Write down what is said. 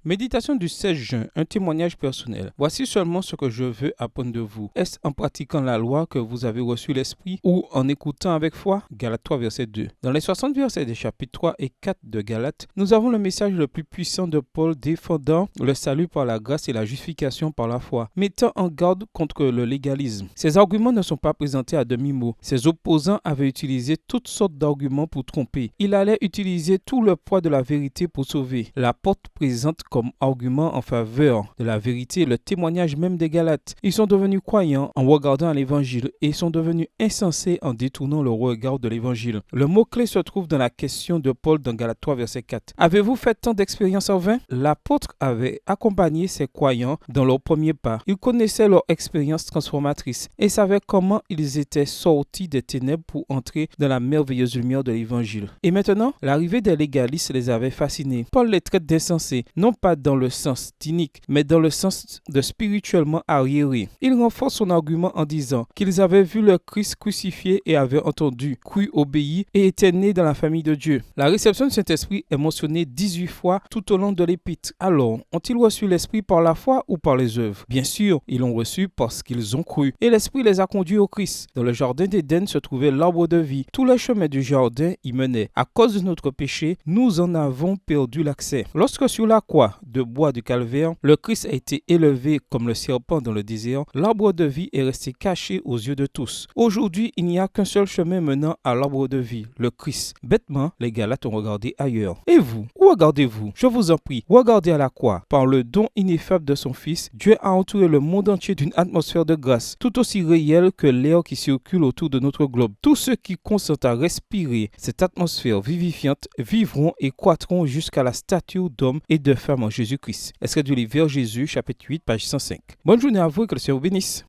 Méditation du 16 juin, un témoignage personnel. Voici seulement ce que je veux apprendre de vous. Est-ce en pratiquant la loi que vous avez reçu l'Esprit ou en écoutant avec foi? Galates 3, verset 2. Dans les 60 versets des chapitres 3 et 4 de Galates, nous avons le message le plus puissant de Paul défendant le salut par la grâce et la justification par la foi, mettant en garde contre le légalisme. Ces arguments ne sont pas présentés à demi-mot. Ses opposants avaient utilisé toutes sortes d'arguments pour tromper. Il allait utiliser tout le poids de la vérité pour sauver. La porte présente comme argument en faveur de la vérité le témoignage même des Galates. Ils sont devenus croyants en regardant l'évangile et sont devenus insensés en détournant le regard de l'évangile. Le mot-clé se trouve dans la question de Paul dans Galates 3, verset 4. Avez-vous fait tant d'expériences en vain? L'apôtre avait accompagné ses croyants dans leur premier pas. Il connaissait leur expérience transformatrice et savait comment ils étaient sortis des ténèbres pour entrer dans la merveilleuse lumière de l'évangile. Et maintenant, l'arrivée des légalistes les avait fascinés. Paul les traite d'insensés, non pas dans le sens cynique, mais dans le sens de spirituellement arriérés. Il renforce son argument en disant qu'ils avaient vu le Christ crucifié et avaient entendu, cru, obéi et étaient nés dans la famille de Dieu. La réception du Saint-Esprit est mentionnée 18 fois tout au long de l'épître. Alors, ont-ils reçu l'Esprit par la foi ou par les œuvres? Bien sûr, ils l'ont reçu parce qu'ils ont cru. Et l'Esprit les a conduits au Christ. Dans le jardin d'Éden se trouvait l'arbre de vie. Tous les chemins du jardin y menaient. À cause de notre péché, nous en avons perdu l'accès. Lorsque sur la croix de bois du calvaire, le Christ a été élevé comme le serpent dans le désert, l'arbre de vie est resté caché aux yeux de tous. Aujourd'hui, il n'y a qu'un seul chemin menant à l'arbre de vie, le Christ. Bêtement, les Galates ont regardé ailleurs. Et vous, où regardez-vous? Je vous en prie, regardez à la croix. Par le don ineffable de son Fils, Dieu a entouré le monde entier d'une atmosphère de grâce, tout aussi réelle que l'air qui circule autour de notre globe. Tous ceux qui consentent à respirer cette atmosphère vivifiante vivront et croîtront jusqu'à la stature d'homme et de femme en Jésus-Christ. Extrait du livre Vers Jésus, chapitre 8, page 105. Bonne journée à vous et que le Seigneur vous bénisse.